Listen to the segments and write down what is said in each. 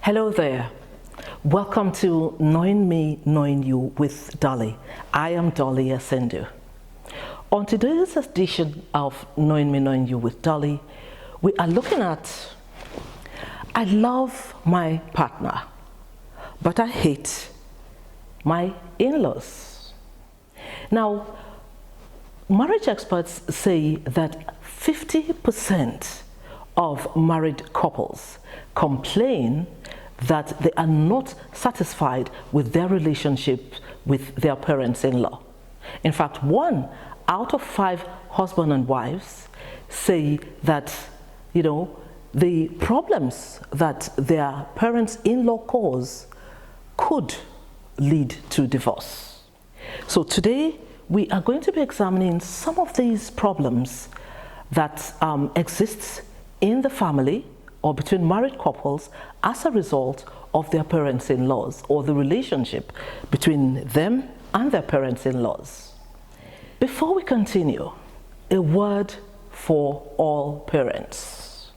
Hello there. Welcome to Knowing Me, Knowing You with Dolly. I am Dolly Asendu. On today's edition of Knowing Me, Knowing You with Dolly, we are looking at, I love my partner, but I hate my in-laws. Now, marriage experts say that 50% of married couples complain that they are not satisfied with their relationship with their parents-in-law. In fact, 1 out of 5 husband and wives say that, the problems that their parents-in-law cause could lead to divorce. So today, we are going to be examining some of these problems that exist in the family or between married couples as a result of their parents-in-laws or the relationship between them and their parents-in-laws. Before we continue, a word for all parents.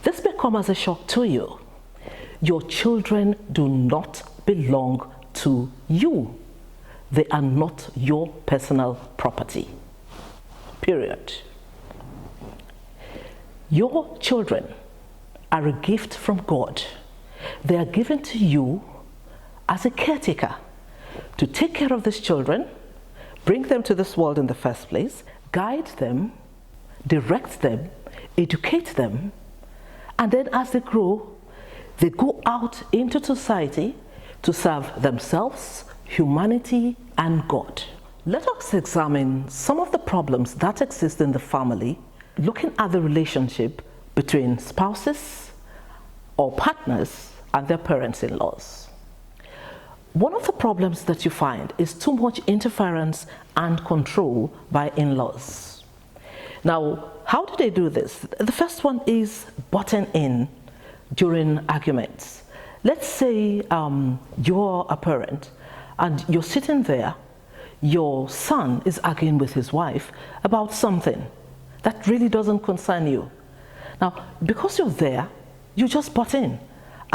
This may come as a shock to you. Your children do not belong to you. They are not your personal property. Period. Your children are a gift from God. They are given to you as a caretaker to take care of these children, bring them to this world in the first place, guide them, direct them, educate them, and then as they grow, they go out into society to serve themselves, humanity, and God. Let us examine some of the problems that exist in the family, looking at the relationship between spouses or partners and their parents-in-laws. One of the problems that you find is too much interference and control by in-laws. Now, how do they do this? The first one is butting in during arguments. Let's say you're a parent and you're sitting there, your son is arguing with his wife about something that really doesn't concern you. Now, because you're there, you just butt in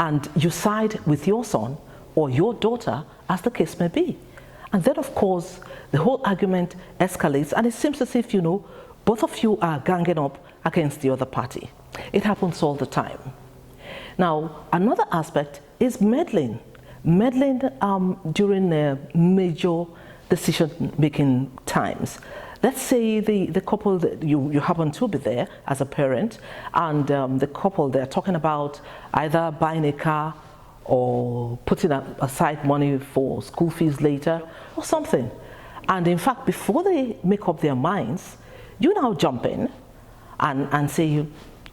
and you side with your son or your daughter, as the case may be. And then, of course, the whole argument escalates and it seems as if, both of you are ganging up against the other party. It happens all the time. Now, another aspect is meddling. Meddling during major decision-making times. Let's say the couple, that you happen to be there as a parent, and the couple, they're talking about either buying a car or putting aside money for school fees later or something. And in fact, before they make up their minds, you now jump in and say,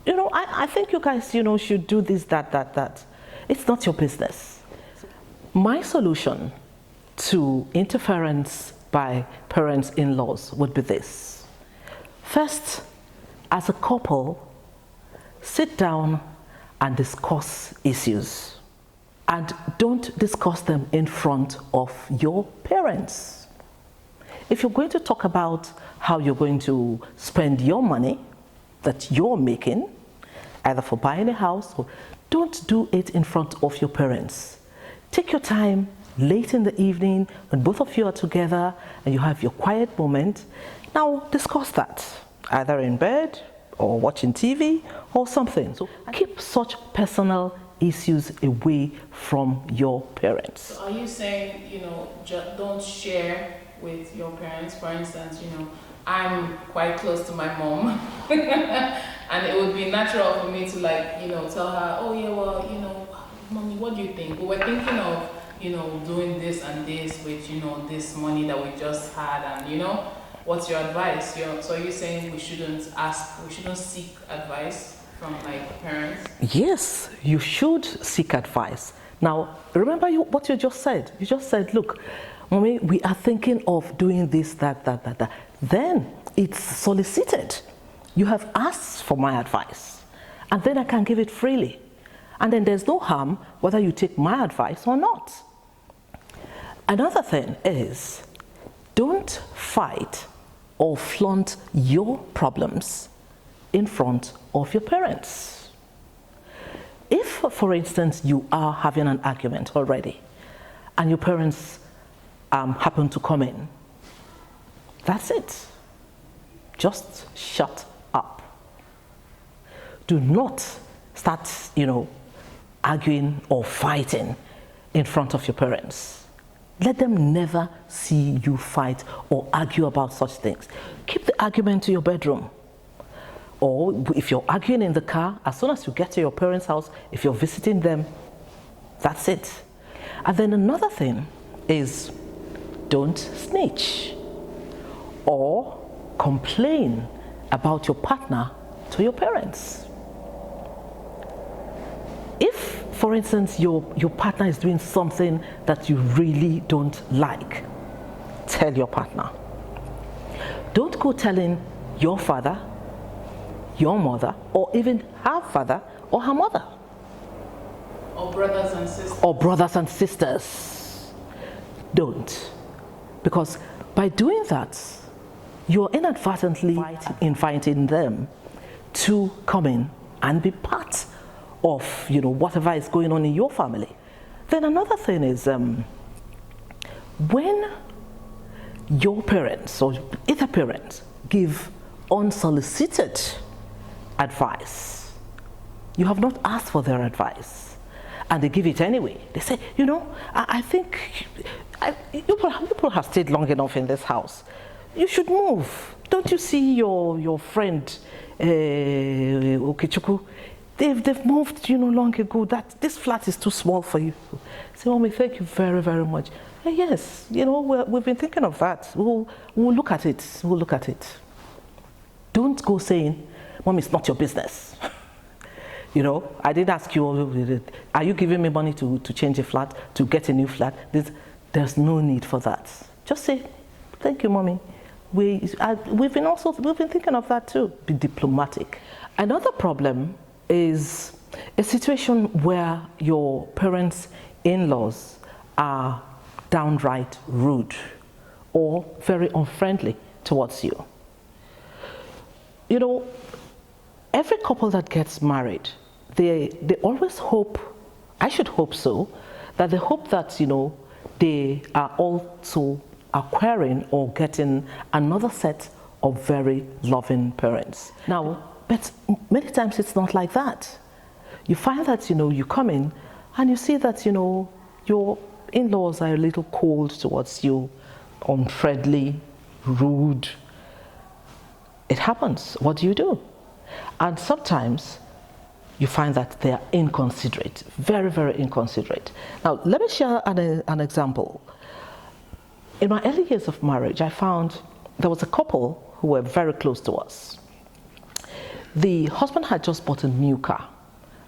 I think you guys, should do this, that. It's not your business. My solution to interference by parents-in-laws would be this. First, as a couple, sit down and discuss issues. And don't discuss them in front of your parents. If you're going to talk about how you're going to spend your money that you're making, either for buying a house, or don't do it in front of your parents. Take your time late in the evening when both of you are together and you have your quiet moment. Now discuss that, either in bed or watching TV or something. So keep such personal issues away from your parents. So are you saying, don't share with your parents? For instance, I'm quite close to my mom and it would be natural for me to tell her, oh yeah, well, mommy, what do you think? We were thinking of doing this and this with, this money that we just had, and, what's your advice? So are you saying we shouldn't seek advice from, parents? Yes, you should seek advice. Now, remember what you just said. You just said, look, mommy, we are thinking of doing this, that. Then it's solicited. You have asked for my advice, and then I can give it freely. And then there's no harm whether you take my advice or not. Another thing is, don't fight or flaunt your problems in front of your parents. if, for instance, you are having an argument already and your parents happen to come in, that's it. Just shut up. Do not start, arguing or fighting in front of your parents. Let them never see you fight or argue about such things. Keep the argument to your bedroom. Or if you're arguing in the car, as soon as you get to your parents' house, if you're visiting them, that's it. And then another thing is, don't snitch or complain about your partner to your parents. If, for instance, your partner is doing something that you really don't like, tell your partner. Don't go telling your father, your mother, or even her father or her mother. Or brothers and sisters. Or brothers and sisters. Don't. Because by doing that, you're inadvertently inviting them to come in and be part of, whatever is going on in your family. Then another thing is, when your parents or either parent give unsolicited advice, you have not asked for their advice, and they give it anyway. They say, I think you have stayed long enough in this house. You should move. Don't you see your friend Okechukwu? They've moved, long ago. This flat is too small for you. Say, Mommy, thank you very, very much. Yes, we've been thinking of that. We'll look at it. We'll look at it. Don't go saying, Mom, it's not your business. I didn't ask you, are you giving me money to change a flat, to get a new flat? There's no need for that. Just say, thank you, Mommy. We've been thinking of that too. Be diplomatic. Another problem is a situation where your parents' in-laws are downright rude or very unfriendly towards you. Every couple that gets married, they always hope, I should hope so, that they hope that, they are also acquiring or getting another set of very loving parents. Now, but many times it's not like that. You find that, you come in and you see that, your in-laws are a little cold towards you, unfriendly, rude. It happens. What do you do? And sometimes you find that they are inconsiderate, very, very inconsiderate. Now, let me share an example. In my early years of marriage, I found there was a couple who were very close to us. The husband had just bought a new car,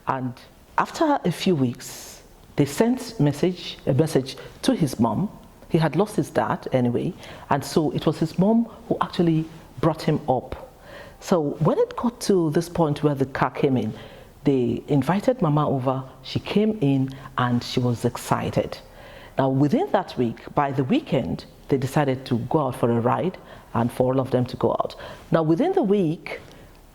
and after a few weeks, they sent a message to his mom. He had lost his dad anyway, and so it was his mom who actually brought him up. So when it got to this point where the car came in, they invited Mama over. She came in and she was excited. Now within that week, by the weekend, they decided to go out for a ride and for all of them to go out. Now within the week,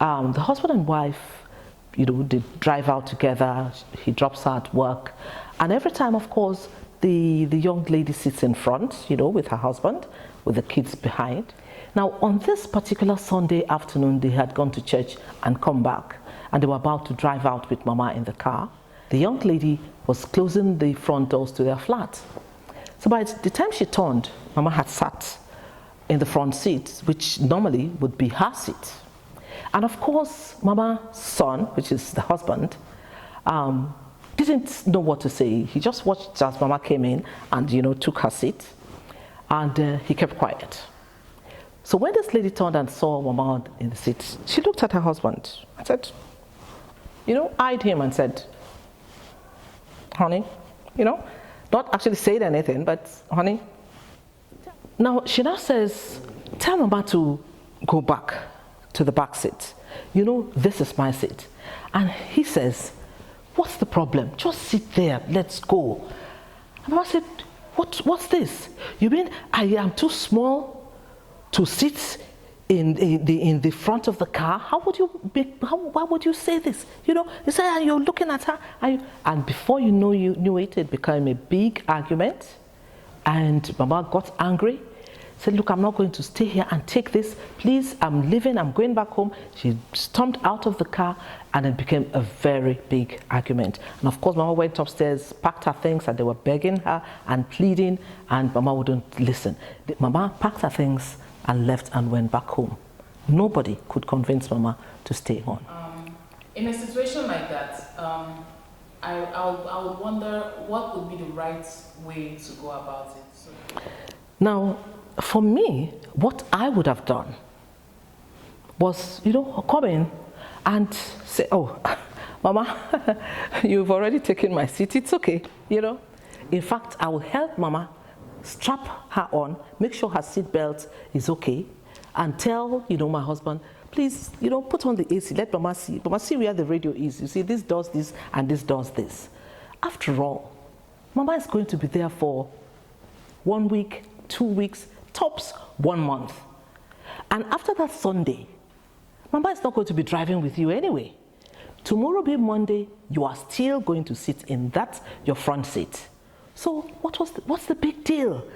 the husband and wife, they drive out together. He drops her at work. And every time, of course, the young lady sits in front, with her husband, with the kids behind. Now, on this particular Sunday afternoon, they had gone to church and come back, and they were about to drive out with Mama in the car. The young lady was closing the front doors to their flat. So by the time she turned, Mama had sat in the front seat, which normally would be her seat. And of course, Mama's son, which is the husband, didn't know what to say. He just watched as Mama came in and, took her seat, and he kept quiet. So when this lady turned and saw Mama in the seat, she looked at her husband and said, eyed him and said, honey, not actually saying anything, but honey. Now, she now says, tell Mama to go back to the back seat. This is my seat. And he says, what's the problem? Just sit there, let's go. And Mama said, what's this? You mean I am too small to sit in the front of the car. Why would you say this? You know, you say, and you're looking at her, and before you knew it, it became a big argument, and Mama got angry, said, look, I'm not going to stay here and take this. Please, I'm leaving, I'm going back home. She stormed out of the car, and it became a very big argument. And of course, Mama went upstairs, packed her things, and they were begging her and pleading, and Mama wouldn't listen. Mama packed her things and left and went back home. Nobody could convince Mama to stay on. In a situation like that, I would wonder what would be the right way to go about it. So. Now, for me, what I would have done was, you know, come in and say, oh, Mama, you've already taken my seat, it's okay, you know. In fact, I will help Mama strap her on, make sure her seat belt is okay, and tell, you know, my husband, please, you know, put on the AC, let Mama see where the radio is. You see, this does this and this does this. After all, Mama is going to be there for 1 week, 2 weeks, tops 1 month. And after that Sunday, Mama is not going to be driving with you anyway. Tomorrow being Monday, you are still going to sit in your front seat. So what's the big deal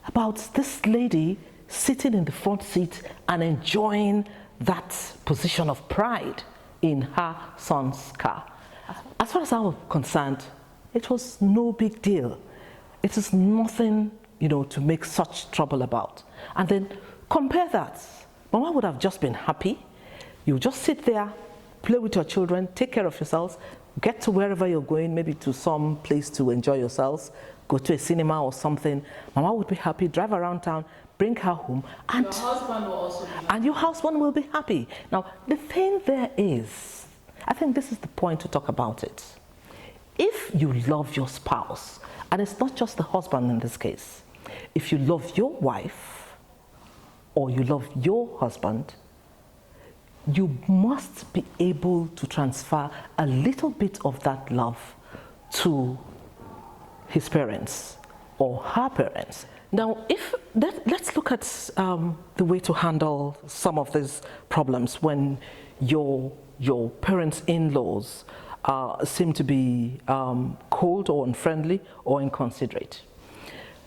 about this lady sitting in the front seat and enjoying that position of pride in her son's car? As far as I was concerned, it was no big deal. It is nothing, you know, to make such trouble about. And then compare that. Mama would have just been happy. You just sit there, play with your children, take care of yourselves, get to wherever you're going, maybe to some place to enjoy yourselves, go to a cinema or something. Mama would be happy, drive around town, bring her home, and your husband will also be happy. And your husband will be happy. Now, the thing there is, I think this is the point to talk about it. If you love your spouse, and it's not just the husband in this case, if you love your wife or you love your husband, you must be able to transfer a little bit of that love to his parents or her parents. Now, let's look at the way to handle some of these problems when your parents' in-laws seem to be cold or unfriendly or inconsiderate.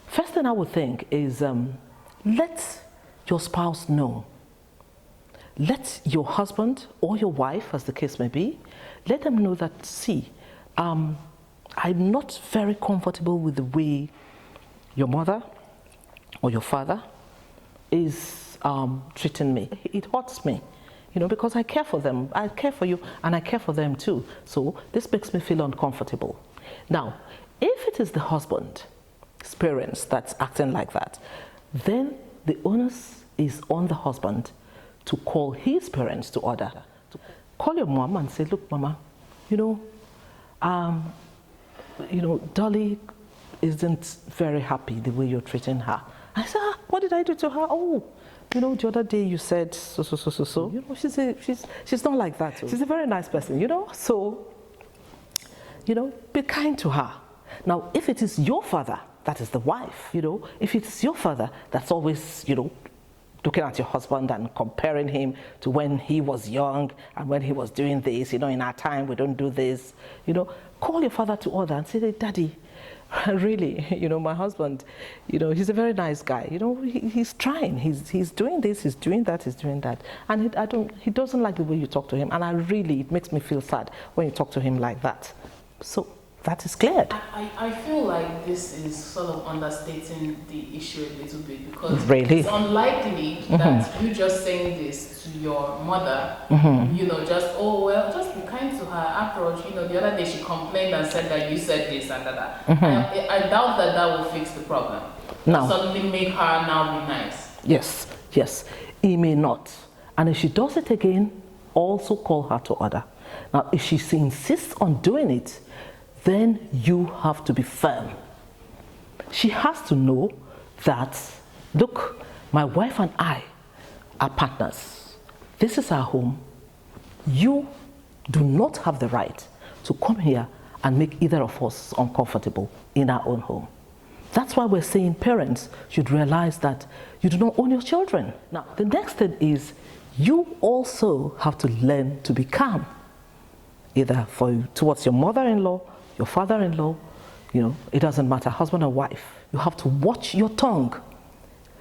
First thing I would think is let your spouse know. Let your husband or your wife, as the case may be, let them know that, see, I'm not very comfortable with the way your mother or your father is treating me. It hurts me, you know, because I care for them. I care for you and I care for them too. So this makes me feel uncomfortable. Now, if it is the husband's parents that's acting like that, then the onus is on the husband to call his parents to order. Call your mom and say, look, Mama, Dolly isn't very happy the way you're treating her. I said, what did I do to her? Oh, the other day you said so. She's not like that. She's a very nice person, So, be kind to her. Now, if it is your father, that is the wife, if it's your father that's always, looking at your husband and comparing him to when he was young and when he was doing this, in our time we don't do this, call your father to order and say, Daddy, really, my husband, he's a very nice guy, he's trying, he's doing this, he's doing that, and he doesn't like the way you talk to him, and it makes me feel sad when you talk to him like that. So that is cleared. I feel like this is sort of understating the issue a little bit, because really? It's unlikely that you just saying this to your mother, just be kind to her. After all, the other day she complained and said that you said this and that. I doubt that will fix the problem. No. Suddenly make her now be nice. Yes, it may not. And if she does it again, also call her to order. Now, if she insists on doing it, then you have to be firm. She has to know that, look, my wife and I are partners. This is our home. You do not have the right to come here and make either of us uncomfortable in our own home. That's why we're saying parents should realize that you do not own your children. Now, the next thing is you also have to learn to be calm, either towards your mother-in-law, your father-in-law, it doesn't matter, husband or wife. You have to watch your tongue.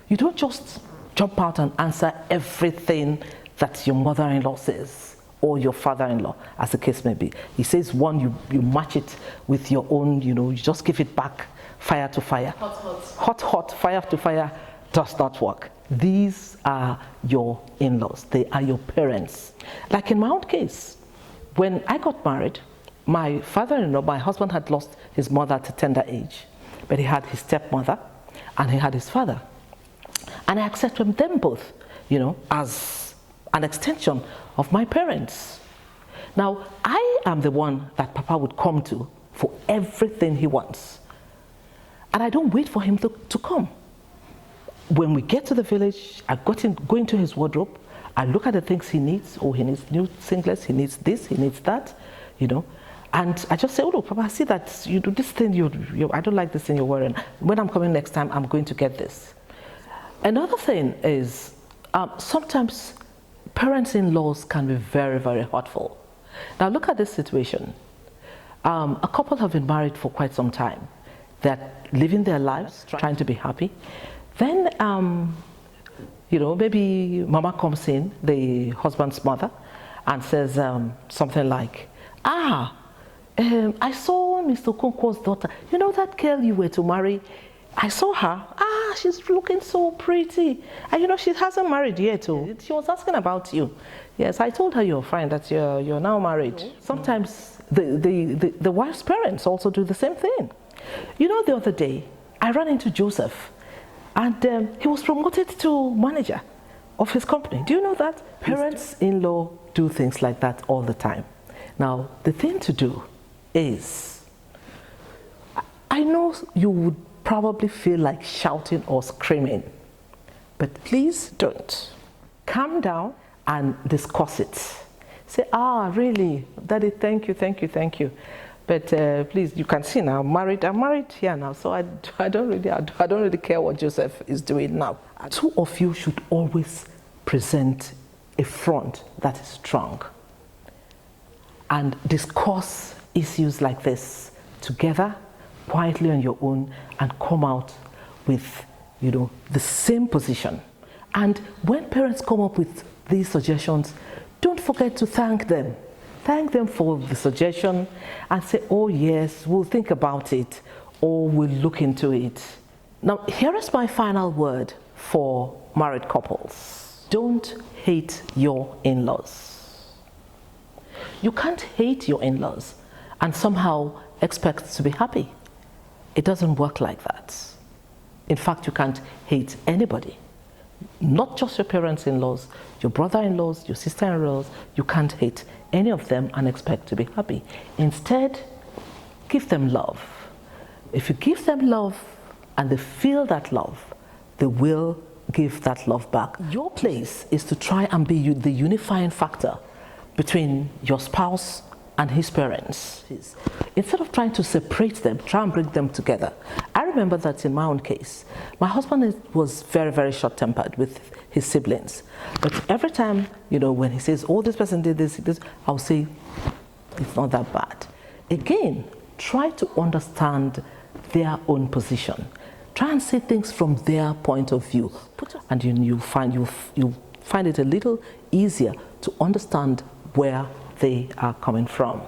You don't just jump out and answer everything that your mother-in-law says or your father-in-law, as the case may be. He says one, you match it with your own, you just give it back, fire to fire. Hot, fire to fire does not work. These are your in-laws. They are your parents. Like in my own case, when I got married, my father-in-law, my husband had lost his mother at a tender age, but he had his stepmother and he had his father. And I accepted them both, as an extension of my parents. Now, I am the one that Papa would come to for everything he wants. And I don't wait for him to come. When we get to the village, I go into his wardrobe, I look at the things he needs. Oh, he needs new singlets, he needs this, he needs that, And I just say, oh, look, Papa, I see that you do this thing, I don't like this thing you're wearing. When I'm coming next time, I'm going to get this. Another thing is, sometimes parents-in-laws can be very, very hurtful. Now look at this situation. A couple have been married for quite some time. They're living their lives, trying to be happy. Then, maybe mama comes in, the husband's mother, and says something like, I saw Mr. Okonkwo's daughter. You know that girl you were to marry? I saw her. She's looking so pretty. And she hasn't married yet. Oh. She was asking about you. Yes, I told her you're fine, that you're now married. Sometimes the wife's parents also do the same thing. The other day, I ran into Joseph, and he was promoted to manager of his company. Do you know that? Parents-in-law do things like that all the time. Now, the thing to do is, I know you would probably feel like shouting or screaming, but please don't. Calm down and discuss it. Say, really, Daddy, thank you. But please, you can see now, I'm married here now, so I don't really care what Joseph is doing now. Two of you should always present a front that is strong and discuss issues like this together, quietly on your own, and come out with, the same position. And when parents come up with these suggestions, don't forget to thank them. Thank them for the suggestion and say, oh yes, we'll think about it, or we'll look into it. Now, here is my final word for married couples. Don't hate your in-laws. You can't hate your in-laws and somehow expect to be happy. It doesn't work like that. In fact, you can't hate anybody. Not just your parents-in-laws, your brother-in-laws, your sister-in-laws. You can't hate any of them and expect to be happy. Instead, give them love. If you give them love and they feel that love, they will give that love back. Your place is to try and be the unifying factor between your spouse and his parents. Instead of trying to separate them, try and bring them together. I remember that in my own case, my husband was very, very short-tempered with his siblings. But every time, when he says, oh, this person did this, I'll say, it's not that bad. Again, try to understand their own position. Try and see things from their point of view. And you'll find it a little easier to understand where they are coming from.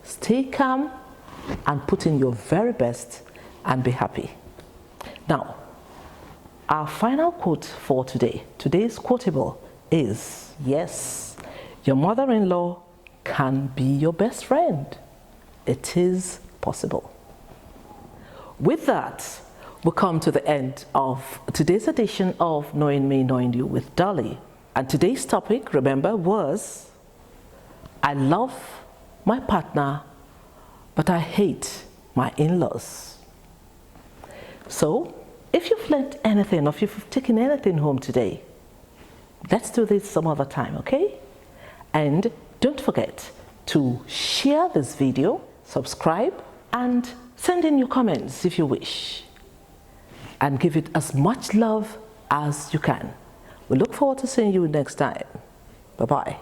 Stay calm and put in your very best and be happy. Now, our final quote for today's quotable is, yes, your mother-in-law can be your best friend. It is possible. With that, we come to the end of today's edition of Knowing Me, Knowing You with Dolly. And today's topic, remember, was I love my partner, but I hate my in-laws. So, if you've learned anything, or if you've taken anything home today, let's do this some other time, okay? And don't forget to share this video, subscribe, and Send in your comments if you wish, and give it as much love as you can. We look forward to seeing you next time. Bye-bye.